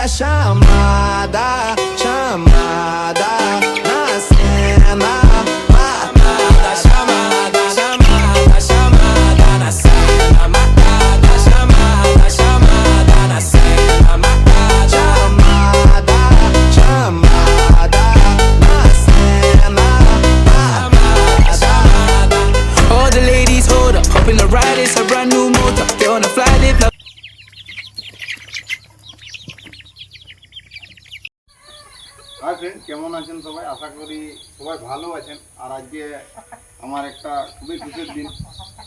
chamada, chamada na cena. Matada, chamada, chamada, chamada na cena. Matada, chamada, chamada na cena. Matada, chamada, chamada na cena. Chamada, chamada. All the ladies hold up, hoping to ride is a brand new motor. They wanna fly, live. Hi friend, কেমন আছেন সবাই? আশা করি সবাই ভালো আছেন। আর আজকে আমার একটা খুবই খুশির দিন,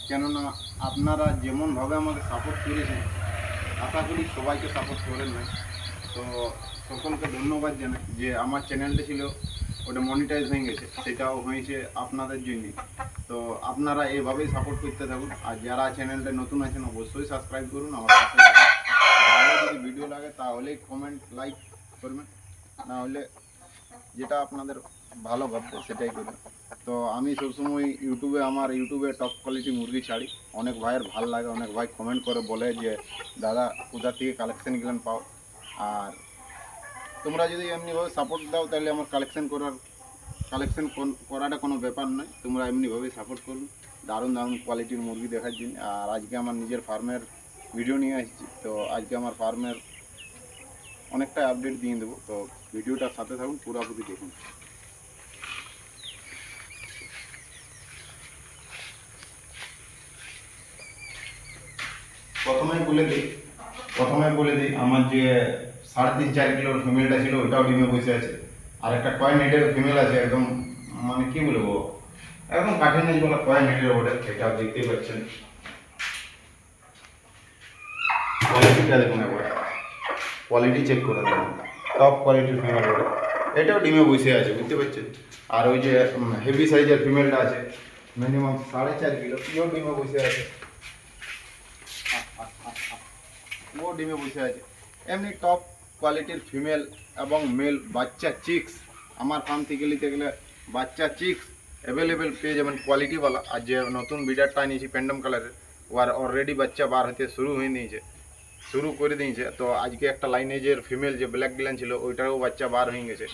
কেননা আপনারা যেমনভাবে আমাকে সাপোর্ট করেছেন, আশা করি সবাইকে সাপোর্ট করেন না। তো সকলকে ধন্যবাদ জানাই যে আমার চ্যানেলটা ছিল ওটা মনিটাইজ হয়ে গেছে, সেটাও হয়েছে আপনাদের জন্যই। তো আপনারা এভাবেই সাপোর্ট করতে থাকুন। আর যারা চ্যানেলটা নতুন আছেন অবশ্যই সাবস্ক্রাইব করুন, আমার পাশে থাকুন। ভালো যদি ভিডিও লাগে তাহলেই কমেন্ট লাইক করবেন, না হলে যেটা আপনাদের ভালো ভাববে সেটাই করবেন। তো আমি সবসময় আমার ইউটিউবে টপ কোয়ালিটি মুরগি ছাড়ি। অনেক ভাইয়ের ভালো লাগে, অনেক ভাই কমেন্ট করে বলে যে দাদা কোথা থেকে কালেকশন গেলেন পাও। আর তোমরা যদি এমনিভাবে সাপোর্ট দাও তাহলে আমার কালেকশন করাটা কোনো ব্যাপার নয়। তোমরা এমনিভাবেই সাপোর্ট করুন দারুণ দারুণ কোয়ালিটির মুরগি দেখার জন্য। আর আজকে আমার নিজের ফার্মের ভিডিও নিয়ে আসছি। তো আজকে আমার ফার্মের অনেকটা আপডেট দিয়ে দেবো। তো ভিডিওটার সাথে থাকুন, পুরোপুরি দেখুন। প্রথমে বলে দিই আমার যে 3.5-4 কিলোর ফিমেলটা ছিল ওটাও ডিমে বসে আছে। আর একটা কয়েন হেডের ফিমেল আছে, একদম মানে কি বলবো, একদম কাঠের নেই বলা কয়েন হেডের ওটা, এটাও দেখতেই পাচ্ছেন। কোয়ালিটিটা দেখুন একবার, কোয়ালিটি চেক করে দেবেন, টপ কোয়ালিটির ফিমেল ওটা। এটাও ডিমে বসে আছে, বুঝতে পারছেন। আর ওই যে হেভি সাইজের ফিমেলটা আছে মিনিমাম 4.5 কিলো, পিওর ডিমে বসে আছে, ও ডিমে বসে আছে। এমনি টপ কোয়ালিটির ফিমেল এবং মেল বাচ্চা চিক্স আমার ফার্ম থেকে নিতে গেলে বাচ্চা চিক্স অ্যাভেলেবেল পেয়ে যাবেন কোয়ালিটিওয়ালা। আর যে নতুন বিডারটা নিয়েছি প্যান্ডম কালারের, ওর অলরেডি বাচ্চা বার হতে শুরু করে দিয়েছে। তো আজকে একটা লাইনেজের ফিমেল যে ব্ল্যাক গিলান ছিল ওইটারও বাচ্চা বার হয়ে গেছে।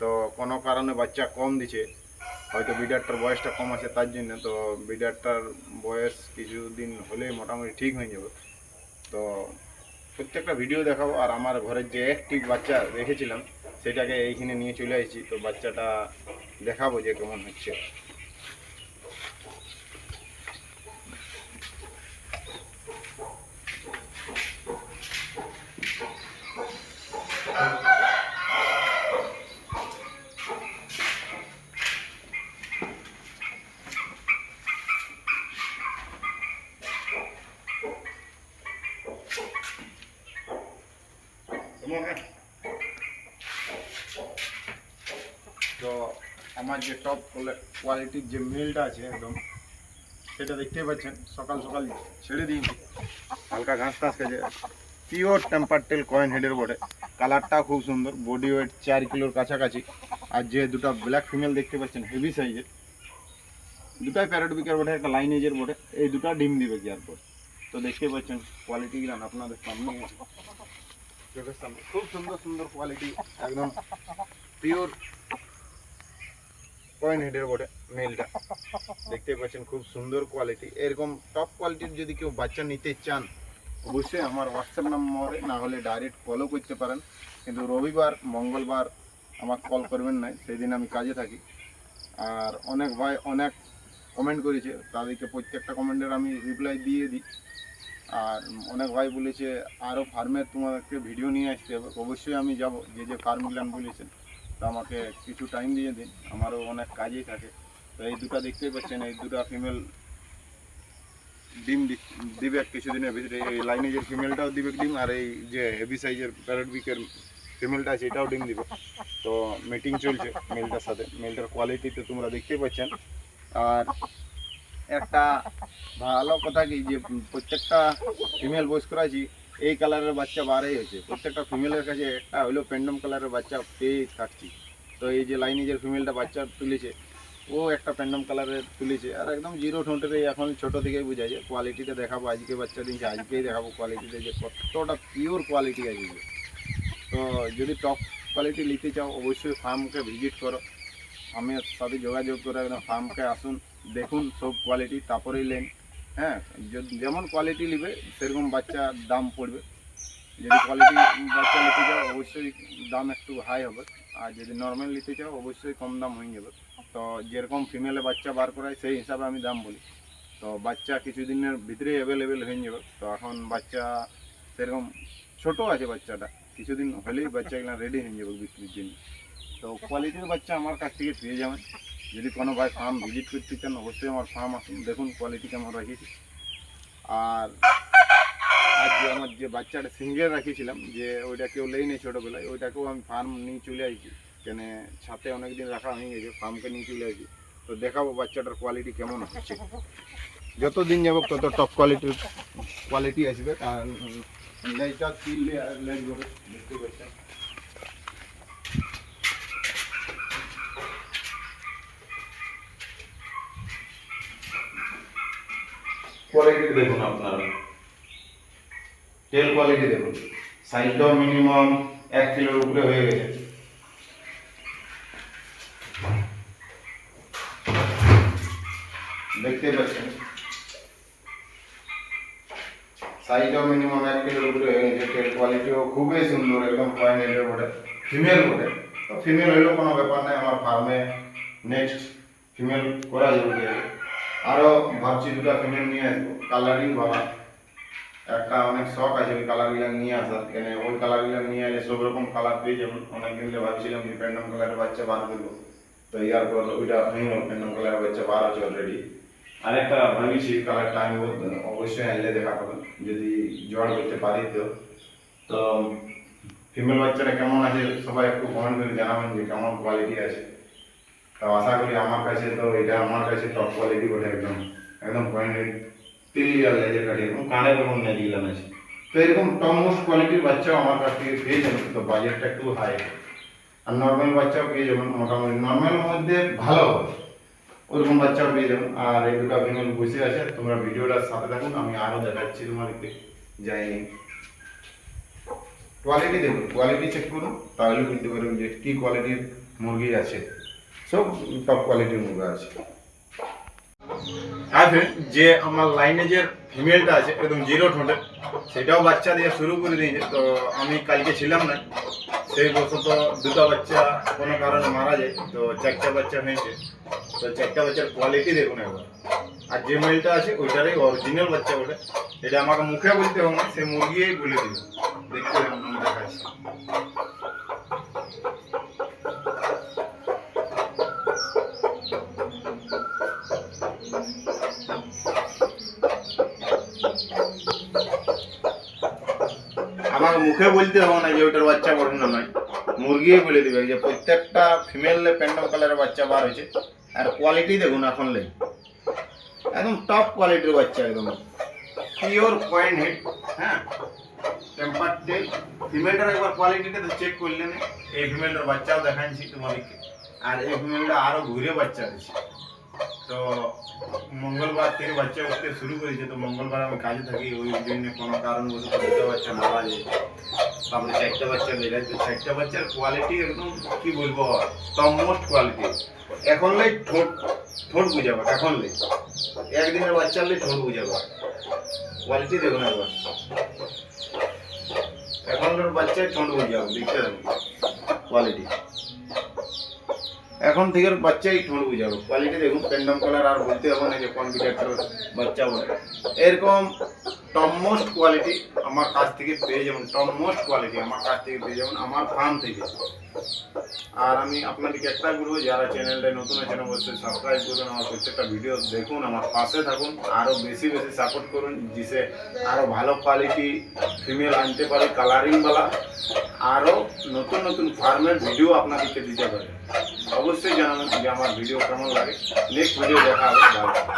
তো কোনো কারণে বাচ্চা কম দিছে, হয়তো বিডারটার বয়সটা কম আছে তার জন্য। তো বিডারটার বয়স কিছুদিন হলেই মোটামুটি ঠিক হয়ে যাবে। তো প্রত্যেকটা ভিডিও দেখাবো। আর আমার ঘরের যে একটি বাচ্চা রেখেছিলাম সেটাকে এইখানে নিয়ে চলে আসছি। তো বাচ্চাটা দেখাবো যে কেমন হচ্ছে। তো আমার যে টপ কোয়ালিটির যে মেলটা আছে একদম, সেটা দেখতেই পাচ্ছেন। সকাল সকাল ছেড়ে দিয়েছি, হালকা ঘাস টাস খেয়েছে। পিওর টেম্পার টেল কয়েন হেডের বটে, কালারটা খুব সুন্দর, বডি ওয়েট 4 কিলোর কাছাকাছি। আর যে দুটো ব্ল্যাক ফিমেল দেখতে পাচ্ছেন হেভি সাইজের, দুটাই প্যারোটবিকের বটে, একটা লাইনেজের বটে। এই দুটো ডিম দিবে কি আর পর। তো দেখতে পাচ্ছেন কোয়ালিটিগুলো আপনাদের সামনে আছে, চোখের সামনে খুব সুন্দর সুন্দর কোয়ালিটি, একদম পিওর কয়েন হেডের বটে। মেলটা দেখতে পাচ্ছেন খুব সুন্দর কোয়ালিটি। এরকম টপ কোয়ালিটির যদি কেউ বাচ্চা নিতে চান অবশ্যই আমার হোয়াটসঅ্যাপ নম্বরে না হলে ডাইরেক্ট কলও করতে পারেন। কিন্তু রবিবার মঙ্গলবার আমার কল করবেন না, সেদিন আমি কাজে থাকি। আর অনেক ভাই অনেক কমেন্ট করেছে, তাদেরকে প্রত্যেকটা কমেন্টের আমি রিপ্লাই দিয়ে দিই। আর অনেক ভাই বলেছে আরও ফার্মের তোমাকে ভিডিও নিয়ে আসতে হবে। অবশ্যই আমি যাব, যে ফার্মগুলো বলেছেন। তো আমাকে কিছু টাইম দিয়ে দিন, আমারও অনেক কাজেই থাকে। তো এই দুটো দেখতেই পাচ্ছেন, এই দুটো ফিমেল ডিম দিবে কিছুদিনের ভিতরে। এই লাইনেজের ফিমেলটাও দিবে ডিম, আর এই যে হেভি সাইজের প্যারোটবিকের ফিমেলটা আছে এটাও ডিম দিবে। তো মিটিং চলছে মেলটার সাথে, মেলটার কোয়ালিটিতে তোমরা দেখতেই পাচ্ছেন। আর একটা ভালো কথা কি, যে প্রত্যেকটা ফিমেল বয়স করাছি এই কালারের বাচ্চা বারই হয়েছে। প্রত্যেকটা ফিমেলের কাছে একটা হলেও প্যান্ডম কালারের বাচ্চা পেয়ে থাকছি। তো এই যে লাইনেজের ফিমেলটা বাচ্চা তুলেছে, ও একটা প্যান্ডম কালারের তুলেছে। আর একদম জিরো ঠোঁটের, এখন ছোটো থেকেই বোঝা যায়। কোয়ালিটিটা দেখাবো, আজকে বাচ্চা দিয়েছে আজকেই দেখাবো কোয়ালিটিটা যে কতটা পিওর কোয়ালিটি আছে। তো যদি টপ কোয়ালিটি নিতে চাও অবশ্যই ফার্মকে ভিজিট করো, আমার সাথে যোগাযোগ করে একদম ফার্মকে আসুন, দেখুন সব কোয়ালিটি, তারপরেই নেন। হ্যাঁ, যেমন কোয়ালিটি নেবে সেরকম বাচ্চা দাম পড়বে। যদি কোয়ালিটি বাচ্চা নিতে চাও অবশ্যই দাম একটু হাই হবে, আর যদি নর্মাল নিতে চাও অবশ্যই কম দাম হয়ে যাবে। তো যেরকম ফিমেলে বাচ্চা বার করায় সেই হিসাবে আমি দাম বলি। তো বাচ্চা কিছুদিনের ভিতরেই অ্যাভেলেবেল হয়ে যাবে। তো এখন বাচ্চা সেরকম ছোট আছে, বাচ্চাটা কিছুদিন হলেই বাচ্চাগুলো রেডি হয়ে যাবে বিক্রির জন্য। তো কোয়ালিটির বাচ্চা আমার কাছ থেকে পেয়ে যাবেন। যদি কোনো ভাই ফার্ম ভিজিট করতে চান অবশ্যই আমার ফার্ম আসুন, দেখুন কোয়ালিটি কেমন রাখিয়েছি। আর আমার যে বাচ্চাটা সিঙ্গেল রাখিয়েছিলাম, যে ওইটা কেউ লেই নেই ছোটোবেলায়, ওইটাকেও আমি ফার্ম নিয়ে চলে আসছি, কেন ছাতে অনেকদিন রাখা হয়ে গেছে, ফার্মকে নিয়ে চলে আসছি। তো দেখাবো বাচ্চাটার কোয়ালিটি কেমন হচ্ছে। যত দিন যাব তত টপ কোয়ালিটি আসবে। আর লেজটা তিল লেজ হবে, দেখতে পাচ্ছেন। কোয়ালিটি দেখুন আপনারা, টেল কোয়ালিটি দেখুন, সাইজটাও মিনিমাম 1 কিলোর উপরে হয়ে গেছে। দেখতে পাচ্ছেন সাইজটাও মিনিমাম 1 কিলোর উপরে হয়ে গেছে। টেল কোয়ালিটিও খুবই সুন্দর, একদম ফাইন রেটের বটে, ফিমেল বটে। তো ফিমেল হইলেও কোনো ব্যাপার নাই, আমার ফার্মে নেক্সট ফিমেল করা যাবে। আরও ভাবছি 2টা ফিমেল নিয়ে আসবো, কালারিং ভাবা একটা অনেক শখ আছে ওই কালারগুলো নিয়ে আসার, কেন ওই কালারগুলো নিয়ে এলে সব রকম কালার পেয়ে যাবেন। অনেকদিন ধরে ভাবছিলাম যে প্যান্ডম কালারের বাচ্চা বার করবো, তো ইয়ার পর ওইটা হয়ে গেল, প্যান্ডম কালারের বাচ্চা বার আছে অলরেডি। আরেকটা ভাবিছি কালারটা আমি অবশ্যই আনলে দেখা পাবেন, যদি জোয়ার করতে পারি। তো ফিমেল বাচ্চাটা কেমন আছে সবাই একটু কমেন্ট করে জানাবেন যে কেমন কোয়ালিটি আছে। তো আশা করি আমার কাছে, তো এটা আমার কাছে টপ কোয়ালিটি বটে, একদম একদম পয়েন্টেড ক্লিয়ার লেজের কাঠি, এবং কানের এবং নেজিলাম আছে। তো এরকম টপ মোস্ট কোয়ালিটির বাচ্চাও আমার কাছ থেকে পেয়ে যাবেন। তো বাজেটটা একটু হাই, আর নর্মাল বাচ্চাও পেয়ে যাবেন, মোটামুটি নর্মালের মধ্যে ভালো ওরকম বাচ্চাও পেয়ে যাবেন। আর এই 2টা ফিমেল বসে আছে, তোমরা ভিডিওটার সাথে থাকুন, আমি আরও দেখাচ্ছি তোমাদেরকে। যাইনি কোয়ালিটি দেখুন, কোয়ালিটি চেক করুন, তাহলে বুঝতে পারবেন যে কী কোয়ালিটির মুরগি আছে। সব টপ কোয়ালিটির মুরগি আছে। আর যে আমার লাইনে যে ফিমেলটা আছে একদম 0 ঠোঁটে, সেটাও বাচ্চা দিয়ে শুরু করে দিয়েছে। তো আমি কালকে ছিলাম না, সেই বছর 2টা বাচ্চা কোনো কারণে মারা যায়, তো 4টা বাচ্চা হয়েছে। তো 4টা বাচ্চার কোয়ালিটি দেখুন একবার। আর যে মেলটা আছে ওইটারই অরিজিনাল বাচ্চা ওটা, এটা আমাকে মুখে বলতে হবে না, সে মুরগিই বলে দিল। দেখতে দেখাচ্ছি। আমার মুখে বলতে হবে না যে ওইটার বাচ্চা বড় না নয়, মুরগিই বলে দিবে যে প্রত্যেকটা ফিমেল প্যান্ডম কালারের বাচ্চা বার হয়েছে। আর কোয়ালিটি দেখুন এখন লেগে একদম টপ কোয়ালিটির বাচ্চা, একদম পিওর পয়েন্ট হেড। হ্যাঁ, টেম্পার টেল ফিমেলটার একবার কোয়ালিটিটা তো চেক করলেন। এই ফিমেলটার বাচ্চাও দেখাচ্ছি তোমাদেরকে, আর এই ফিমেলটা আরও ঘুরে বাচ্চা দিচ্ছে। তো মঙ্গলবার থেকে বাচ্চা উঠতে শুরু করেছে। তো মঙ্গলবার আমি কাজে থাকি, ওই জন্য কোনো কারণবশত 2টা বাচ্চা মারা যায়। তারপরে 4টা বাচ্চা বেড়ায়। তো 4টা বাচ্চার কোয়ালিটি একদম কি বলবো, টপ মোস্ট কোয়ালিটি। এখন লাই ঠোঁট বুঝাবো, এখন লাই একদিনের বাচ্চার লাই ঠোঁট বুঝাবো। কোয়ালিটি দেখুন একবার, এখনকার বাচ্চায় ঠোঁট বুঝাবো, দেখতে দেবো কোয়ালিটি। এখন থেকে বাচ্চাই ঠোঁট বুঝাবো, কোয়ালিটি দেখুন। প্যান্ডম কালার আর বলতে হবে না যে কোন বিটার বাচ্চা বলে। এরকম টপ মোস্ট কোয়ালিটি আমার কাছ থেকে পেয়ে যাবেন, টপ মোস্ট কোয়ালিটি আমার কাছ থেকে পেয়ে যাবেন, আমার ফার্ম থেকে। আর আমি আপনাদেরকে একটা বলবো, যারা চ্যানেলটা নতুন আছেন অবশ্যই সাবস্ক্রাইব করুন, আমার প্রত্যেকটা ভিডিও দেখুন, আমার পাশে থাকুন, আরও বেশি সাপোর্ট করুন, जिसे আরও ভালো কোয়ালিটি ফিমেল আনতে পারে কালারিংওয়ালা, আরও নতুন নতুন ফার্মের ভিডিও আপনাদেরকে দিতে পারে। অবশ্যই জানাবেন যে আমার ভিডিও কেমন লাগে। নেক্সট ভিডিও দেখা হবে।